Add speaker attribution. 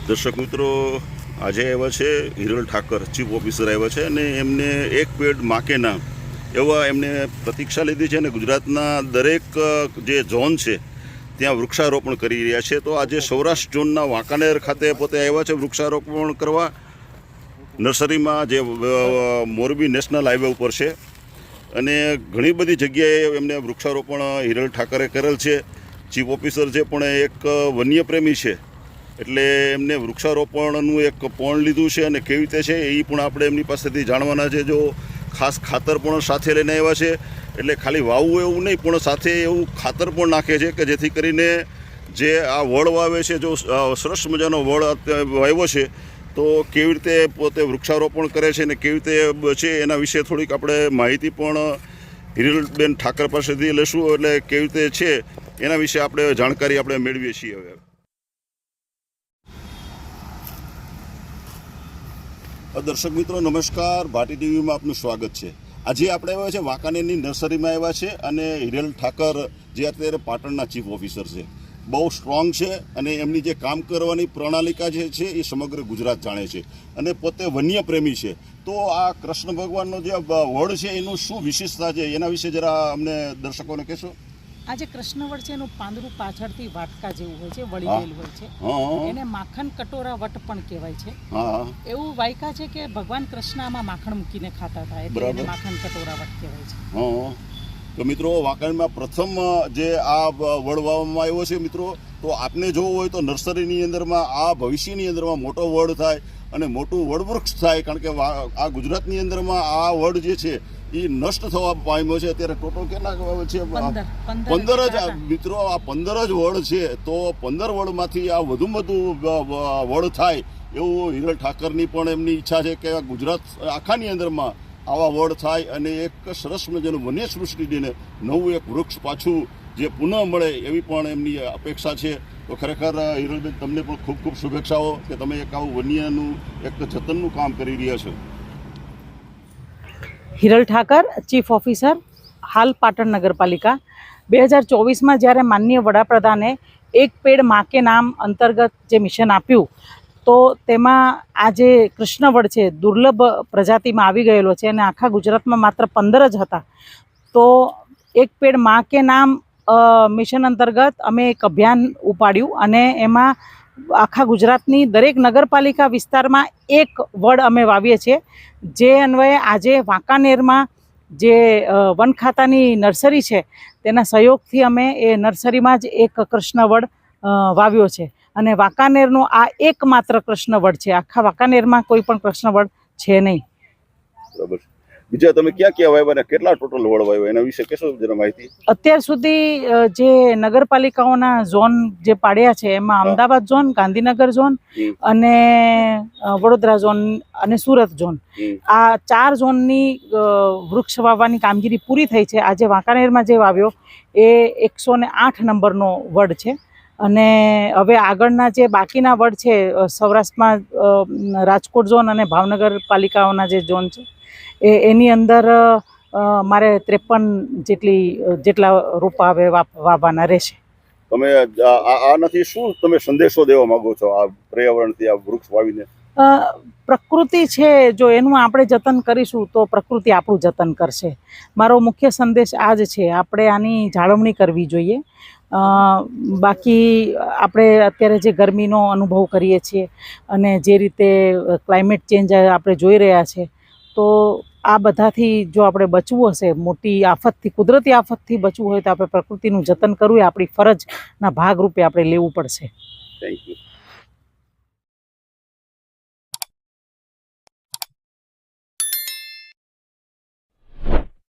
Speaker 1: દર્શક મિત્રો, આજે આવ્યા છે હિરલ ઠાકર, ચીફ ઓફિસર આવ્યા છે અને એમને એક પેડ માકે નામ એવા એમને પ્રતીક્ષા લીધી છે અને ગુજરાતના દરેક જે ઝોન છે ત્યાં વૃક્ષારોપણ કરી રહ્યા છે. તો આજે સૌરાષ્ટ્ર ઝોનના વાંકાનેર ખાતે પોતે આવ્યા છે વૃક્ષારોપણ કરવા. નર્સરીમાં જે મોરબી નેશનલ હાઈવે ઉપર છે અને ઘણી બધી જગ્યાએ એમને વૃક્ષારોપણ હિરલ ઠાકરે કરેલ છે. ચીફ ઓફિસર છે પણ એક વન્ય પ્રેમી છે, એટલે એમને વૃક્ષારોપણનું એક પણ લીધું છે અને કેવી રીતે છે એ પણ આપણે એમની પાસેથી જાણવાના છે. જો ખાસ ખાતર પણ સાથે લઈને આવ્યા છે, એટલે ખાલી વાવવું એવું નહીં પણ સાથે એવું ખાતર પણ નાખે છે કે જેથી કરીને જે આ વડ વાવે છે, જો સરસ મજાનો વડ વાવ્યો છે તો કેવી રીતે પોતે વૃક્ષારોપણ કરે છે અને કેવી રીતે છે એના વિશે થોડીક આપણે માહિતી પણ હિરલબેન ઠાકર પાસેથી લેશું. એટલે કેવી રીતે છે એના વિશે આપણે જાણકારી આપણે મેળવીએ છીએ. હવે દર્શક મિત્રો નમસ્કાર, ભાટી ટીવીમાં આપનું સ્વાગત છે. આજે આપણે આવ્યા છે વાંકાનેરની નર્સરીમાં આવ્યા છે અને હિરલ ઠાકર જે અત્યારે પાટણના ચીફ ઓફિસર છે, બહુ સ્ટ્રોંગ છે અને એમની જે કામ કરવાની પ્રણાલિકા જે છે એ સમગ્ર ગુજરાત જાણે છે અને પોતે વન્ય પ્રેમી છે. તો આ કૃષ્ણ ભગવાનનો જે વડ છે એનું શું વિશેષતા છે એના વિશે જરા અમને દર્શકોને કહેશો.
Speaker 2: આ જે કૃષ્ણવડ છે એનું પાંદડું પાછળથી વાટકા જેવું હોય છે, વળી ગયેલું હોય છે, એને માખણ કટોરા વટ પણ કહેવાય છે. એવું વાયકા છે કે ભગવાન કૃષ્ણ આમાં માખણ મૂકીને ખાતા હતા, એટલે એને માખણ કટોરા વટ કહેવાય છે.
Speaker 1: તો મિત્રો, વાંકાનેરમાં પ્રથમ જે આ વડ વાવવામાં આવ્યો છે મિત્રો, તો આપને જોવું હોય તો નર્સરીની અંદરમાં આ ભવિષ્યની અંદરમાં મોટો વડ થાય અને મોટું વડવૃક્ષ થાય, કારણ કે આ ગુજરાતની અંદરમાં આ વડ જે છે એ નષ્ટ થવા પામ્યો છે. અત્યારે ટોટલ કેટલા છે? 15 જ મિત્રો, આ 15 જ વડ છે. તો 15 વડમાંથી આ વધુમાં વધુ વડ થાય એવું હિરલ ઠાકરની પણ એમની ઈચ્છા છે કે ગુજરાત આખાની અંદરમાં આવા વડ થાય અને એક સરસ મજાનું વન્ય સૃષ્ટિને નવું એક વૃક્ષ પાછું જે પુનઃ મળે એવી પણ એમની અપેક્ષા છે. તો ખરેખર હિરલબેન, તમને પણ ખૂબ ખૂબ શુભેચ્છાઓ કે તમે એક આવું વન્યનું એક જતનનું કામ કરી રહ્યા છો.
Speaker 2: હિરલ ઠાકર, ચીફ ઓફિસર, હાલ પાટણ નગરપાલિકા. 2024માં જ્યારે માનનીય વડાપ્રધાને એક પેડ માં કે નામ અંતર્ગત જે મિશન આપ્યું, તો તેમાં આ જે કૃષ્ણવડ છે દુર્લભ પ્રજાતિમાં આવી ગયેલો છે અને આખા ગુજરાતમાં માત્ર 15 જ હતા. તો એક પેડ માં કે નામ મિશન અંતર્ગત અમે એક અભિયાન ઉપાડ્યું અને એમાં આખા ગુજરાતની દરેક નગરપાલિકા વિસ્તારમાં એક વડ અમે વાવીએ છીએ. જે અન્વયે આજે વાંકાનેરમાં જે વન ખાતાની નર્સરી છે તેના સહયોગથી અમે એ નર્સરીમાં જ એક કૃષ્ણવડ વાવ્યો છે અને વાંકાનેરનો આ એકમાત્ર કૃષ્ણવડ છે. આખા વાંકાનેરમાં કોઈ પણ કૃષ્ણવડ છે નહીં.
Speaker 1: બરાબર. બીજા તમે ક્યાં વાવ્યા અને કેટલા ટોટલ વડ વાવ્યા એના વિશે કહેશો જરા માહિતી?
Speaker 2: અત્યાર સુધી જે નગરપાલિકાઓના ઝોન જે પાડ્યા છે એમાં અમદાવાદ ઝોન, ગાંધીનગર ઝોન અને વડોદરા ઝોન અને સુરત ઝોન, આ 4 ઝોનની વૃક્ષ વાવવાની કામગીરી પૂરી થઈ છે. આજે વાંકાનેરમાં જે વાવ્યો એ 108 નંબરનો વડ છે અને હવે આગળના જે બાકીના વડ છે સૌરાષ્ટ્રમાં રાજકોટ ઝોન અને ભાવનગર પાલિકાઓના જે ઝોન છે એની અંદર મારે 53 જેટલા રોપા હવે વાવવાના રહેશે.
Speaker 1: તમે આનાથી શું તમે સંદેશો દેવા માંગો છો આ પર્યાવરણથી આ વૃક્ષ વાવીને?
Speaker 2: પ્રકૃતિ છે, જો એનું આપણે જતન કરીશું તો પ્રકૃતિ આપણું જતન કરશે. મારો મુખ્ય સંદેશ આ જ છે. આપણે આની જાળવણી કરવી જોઈએ. બાકી આપણે અત્યારે જે ગરમીનો અનુભવ કરીએ છીએ અને જે રીતે ક્લાઇમેટ ચેન્જ આપણે જોઈ રહ્યા છે, તો આ બધાથી જો આપણે બચવું હશે, મોટી આફતથી, કુદરતી આફતથી બચવું હોય તો આપણે પ્રકૃતિનું જતન કરવું એ આપણી ફરજના ભાગરૂપે આપણે લેવું પડશે.